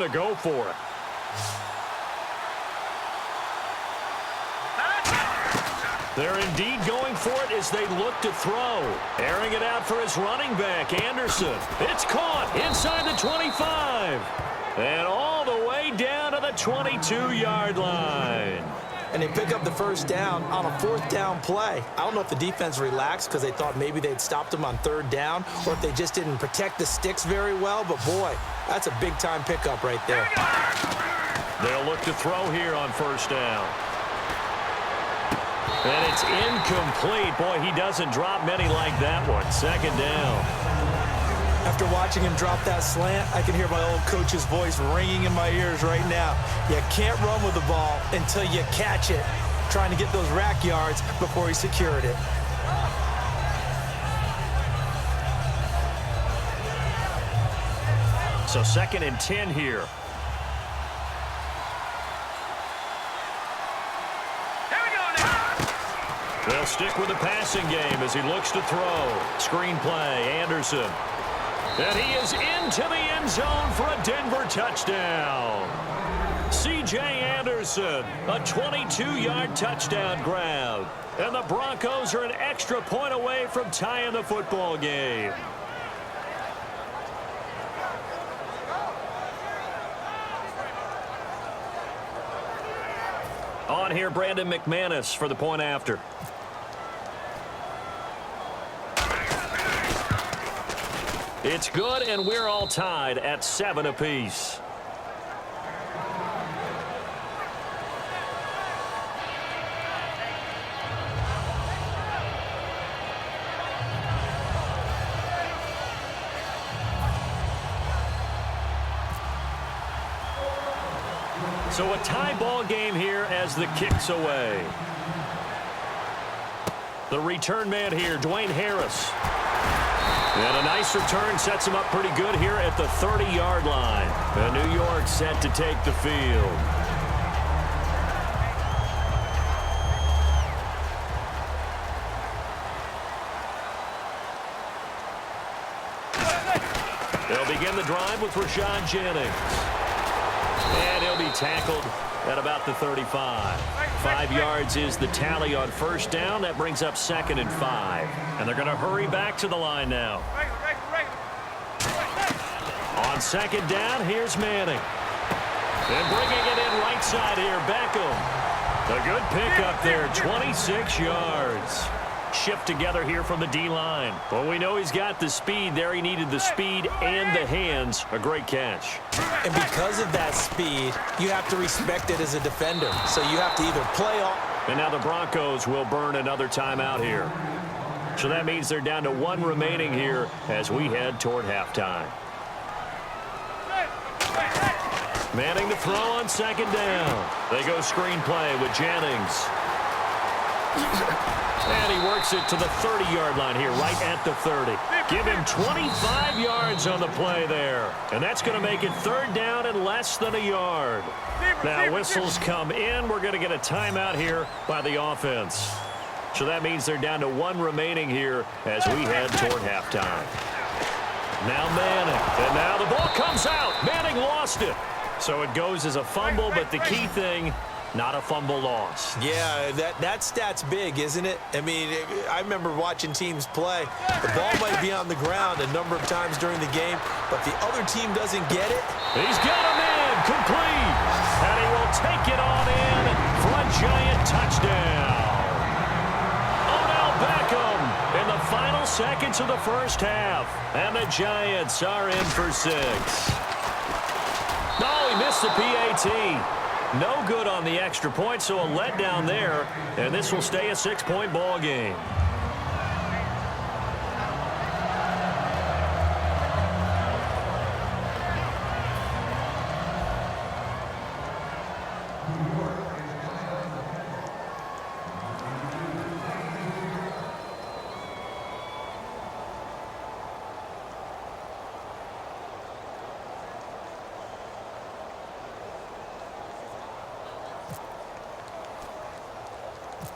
to go for it. They're indeed going for it as they look to throw. Airing it out for his running back, Anderson. It's caught inside the 25. And all the way down to the 22-yard line. And they pick up the first down on a fourth down play. I don't know if the defense relaxed because they thought maybe they'd stopped them on third down or if they just didn't protect the sticks very well. But, boy, that's a big-time pickup right there. They'll look to throw here on first down. And it's incomplete. Boy, he doesn't drop many like that one. Second down. After watching him drop that slant, I can hear my old coach's voice ringing in my ears right now. You can't run with the ball until you catch it. Trying to get those rack yards before he secured it. So 2nd and 10 here. They'll stick with the passing game as he looks to throw. Screen play, Anderson. And he is into the end zone for a Denver touchdown. C.J. Anderson, a 22-yard touchdown grab. And the Broncos are an extra point away from tying the football game. On here, Brandon McManus for the point after. It's good, and we're all tied at 7 apiece. So a tie ball game here as the kick's away. The return man here, Dwayne Harris. And a nice return sets him up pretty good here at the 30-yard line. And New York set to take the field. They'll begin the drive with Rashad Jennings. And he'll be tackled at about the 35. 5 yards is the tally on first down. That brings up 2nd and 5. And they're going to hurry back to the line now. On 2nd down, here's Manning. And bringing it in right side here, Beckham. A good pickup there, 26 yards. Shift together here from the D-line. Well, we know he's got the speed there. He needed the speed and the hands. A great catch. And because of that speed, you have to respect it as a defender. So you have to either play off. And now the Broncos will burn another timeout here. So that means they're down to 1 remaining here as we head toward halftime. Manning to throw on 2nd down. They go screen play with Jennings. And he works it to the 30-yard line here, right at the 30. Give him 25 yards on the play there. And that's going to make it 3rd down and less than a yard. Now, whistles come in. We're going to get a timeout here by the offense. So that means they're down to 1 remaining here as we head toward halftime. Now Manning. And now the ball comes out. Manning lost it. So it goes as a fumble, but the key thing, not a fumble loss. Yeah, that stat's big, isn't it? I mean, I remember watching teams play. The ball might be on the ground a number of times during the game, but the other team doesn't get it. He's got a man complete. And he will take it on in for a giant touchdown. Odell Beckham in the final seconds of the first half. And the Giants are in for 6. No, he missed the PAT. No good on the extra point, so a letdown there, and this will stay a 6-point ball game.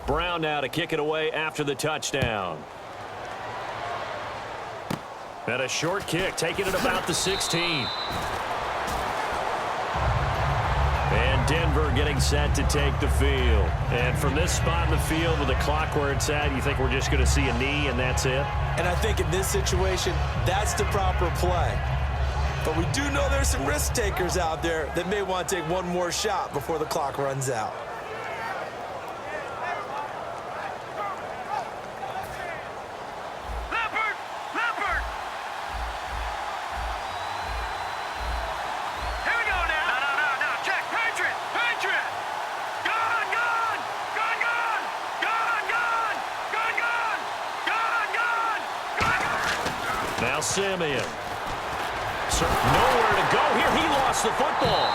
Brown now to kick it away after the touchdown. And a short kick, taking it about the 16. receiver getting set to take the field. And from this spot in the field with the clock where it's at, you think we're just going to see a knee and that's it? And I think in this situation, that's the proper play. But we do know there's some risk takers out there that may want to take one more shot before the clock runs out. Now Simeon. Nowhere to go here. He lost the football.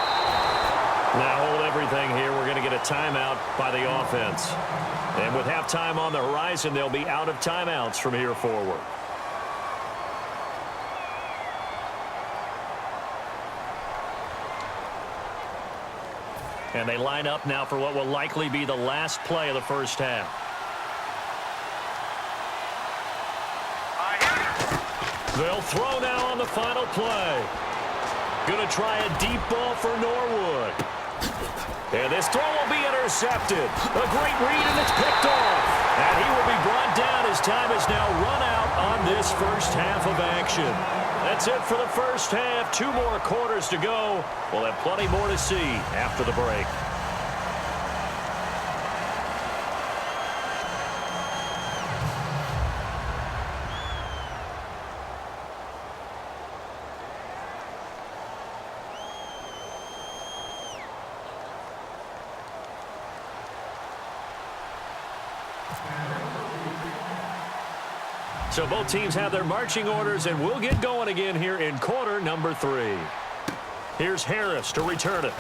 Now hold everything here. We're going to get a timeout by the offense. And with halftime on the horizon, they'll be out of timeouts from here forward. And they line up now for what will likely be the last play of the first half. They'll throw now on the final play. Going to try a deep ball for Norwood. And this throw will be intercepted. A great read, and it's picked off. And he will be brought down as time is now run out on this first half of action. That's it for the first half. 2 more quarters to go. We'll have plenty more to see after the break. So both teams have their marching orders, and we'll get going again here in quarter number 3. Here's Harris to return it.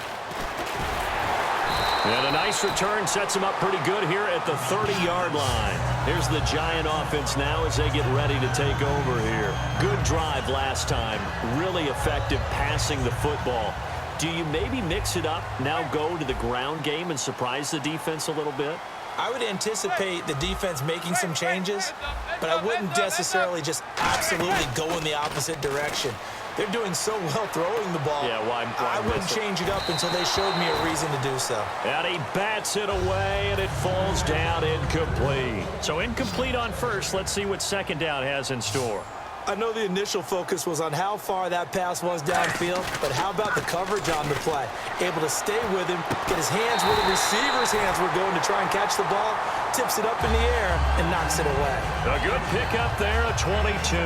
And a nice return sets them up pretty good here at the 30-yard line. Here's the Giant offense now as they get ready to take over here. Good drive last time. Really effective passing the football. Do you maybe mix it up, now go to the ground game and surprise the defense a little bit? I would anticipate the defense making some changes, but I wouldn't necessarily just absolutely go in the opposite direction. They're doing so well throwing the ball. Yeah, why I wouldn't change it up until they showed me a reason to do so. And he bats it away, and it falls down incomplete. So incomplete on first. Let's see what second down has in store. I know the initial focus was on how far that pass was downfield, but how about the coverage on the play? Able to stay with him, get his hands where the receiver's hands were going to try and catch the ball, tips it up in the air, and knocks it away. A good pickup there, a 22.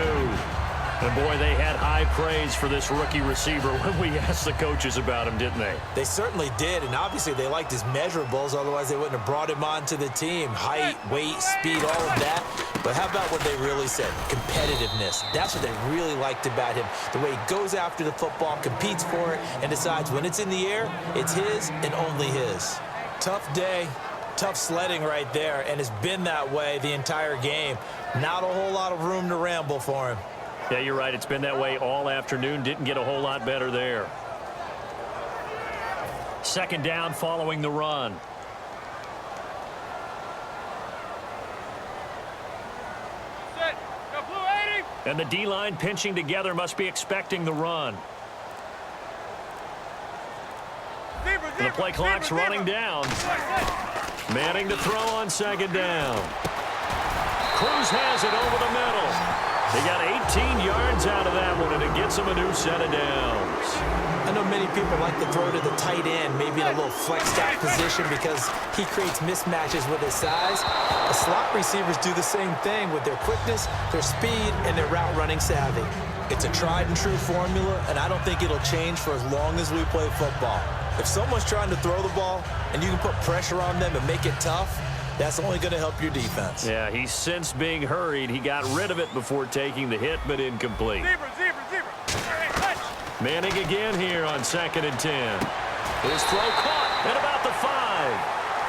And, boy, they had high praise for this rookie receiver when we asked the coaches about him, didn't they? They certainly did, and obviously they liked his measurables, otherwise they wouldn't have brought him onto the team. Height, weight, speed, all of that. But how about what they really said? Competitiveness. That's what they really liked about him. The way he goes after the football, competes for it, and decides when it's in the air, it's his and only his. Tough day. Tough sledding right there, and it's been that way the entire game. Not a whole lot of room to ramble for him. Yeah, you're right. It's been that way all afternoon. Didn't get a whole lot better there. Second down following the run. And the D-line pinching together, must be expecting the run. The play clock's running down. Manning to throw on second down. Cruz has it over the middle. They got 18 yards out of that one, and it gets them a new set of downs. I know many people like to throw to the tight end, maybe in a little flexed out position because he creates mismatches with his size. The slot receivers do the same thing with their quickness, their speed, and their route running savvy. It's a tried and true formula, and I don't think it'll change for as long as we play football. If someone's trying to throw the ball and you can put pressure on them and make it tough, that's only going to help your defense. Yeah, he's since being hurried. He got rid of it before taking the hit, but incomplete. Manning again here on 2nd and 10. His throw caught at about the 5.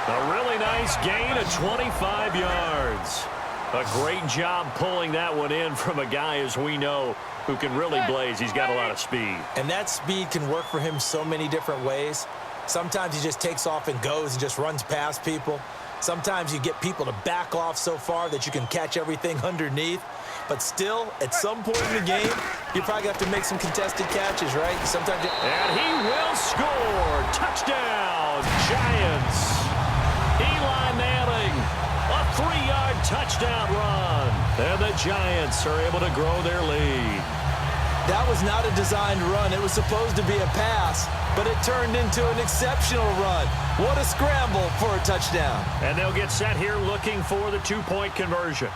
A really nice gain of 25 yards. A great job pulling that one in from a guy, as we know, who can really blaze. He's got a lot of speed. And that speed can work for him so many different ways. Sometimes he just takes off and goes and just runs past people. Sometimes you get people to back off so far that you can catch everything underneath. But still, at some point in the game, you probably have to make some contested catches, right? Sometimes. And he will score. Touchdown, touchdown run. And the Giants are able to grow their lead. That was not a designed run. It was supposed to be a pass, but it turned into an exceptional run. What a scramble for a touchdown. And they'll get set here looking for the two-point conversion.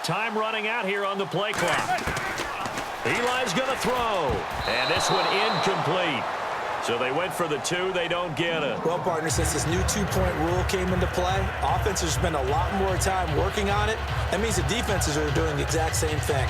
Time running out here on the play clock. Eli's going to throw. And this one incomplete. So they went for the two. They don't get it. Well, partner, since this new two-point rule came into play, offenses spend a lot more time working on it. That means the defenses are doing the exact same thing.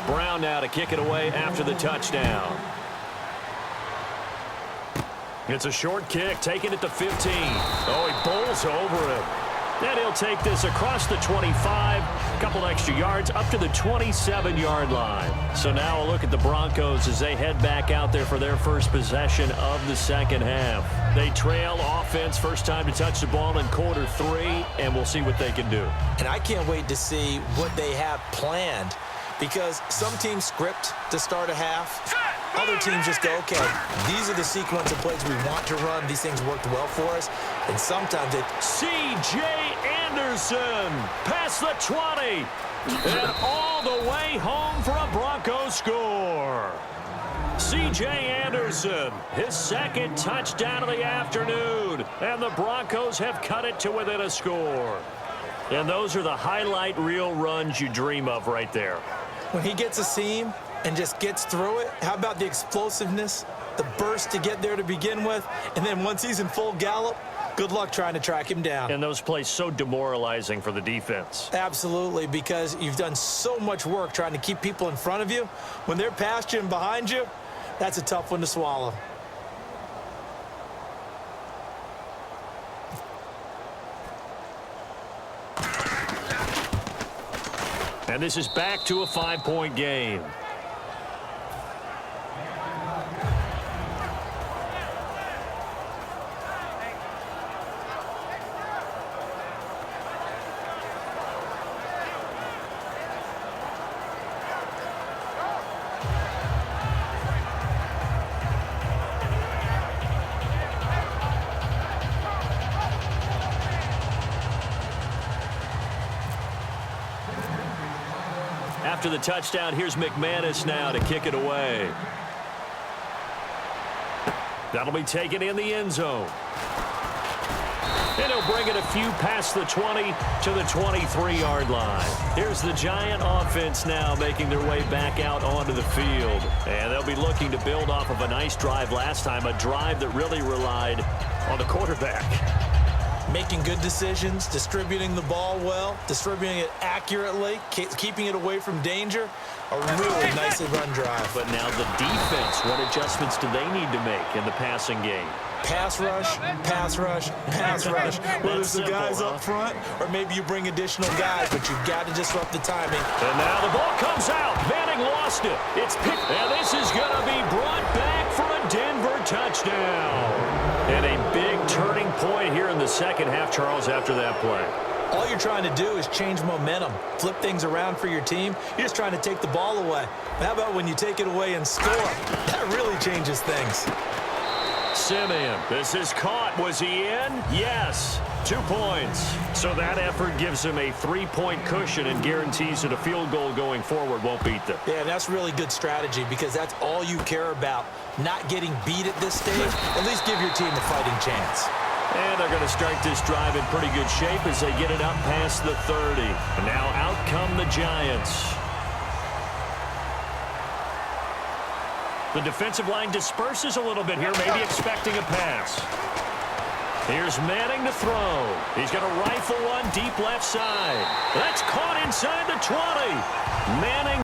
Brown now to kick it away after the touchdown. It's a short kick, taking it to 15. Oh, he bowls over it. Then he'll take this across the 25, a couple extra yards, up to the 27-yard line. So now a look at the Broncos as they head back out there for their first possession of the second half. They trail offense, first time to touch the ball in quarter 3, and we'll see what they can do. And I can't wait to see what they have planned, because some teams script to start a half. Other teams just go, okay, these are the sequence of plays we want to run. These things worked well for us. And sometimes it... C.J. Anderson past the 20. And all the way home for a Broncos score. C.J. Anderson, his second touchdown of the afternoon. And the Broncos have cut it to within a score. And those are the highlight reel runs you dream of right there. When he gets a seam and just gets through it, how about the explosiveness, the burst to get there to begin with, and then once he's in full gallop, good luck trying to track him down. And those plays so demoralizing for the defense. Absolutely, because you've done so much work trying to keep people in front of you. When they're past you and behind you, that's a tough one to swallow. And this is back to a 5-point game. After the touchdown, here's McManus now to kick it away. That'll be taken in the end zone. And he'll bring it a few past the 20 to the 23-yard line. Here's the Giant offense now making their way back out onto the field. And they'll be looking to build off of a nice drive last time, a drive that really relied on the quarterback. Making good decisions, distributing the ball well, distributing it accurately, keeping it away from danger. A really nicely run drive. But now the defense, what adjustments do they need to make in the passing game? Pass rush, pass rush, pass rush. Whether it's the guys up front or maybe you bring additional guys, but you've got to disrupt the timing. And now the ball comes out. Manning lost it. It's picked. And this is going to be brought back for a Denver touchdown. And a big turning point here in the second half, Charles, after that play. All you're trying to do is change momentum, flip things around for your team. You're just trying to take the ball away. How about when you take it away and score? That really changes things. Simeon, this is caught. Was he in? Yes. 2 points. So that effort gives him a 3-point cushion and guarantees that a field goal going forward won't beat them. Yeah, that's really good strategy because that's all you care about. Not getting beat at this stage. At least give your team a fighting chance. And they're going to start this drive in pretty good shape as they get it up past the 30. And now out come the Giants. The defensive line disperses a little bit here, maybe expecting a pass. Here's Manning to throw. He's going to rifle one deep left side. That's caught inside the 20. Manning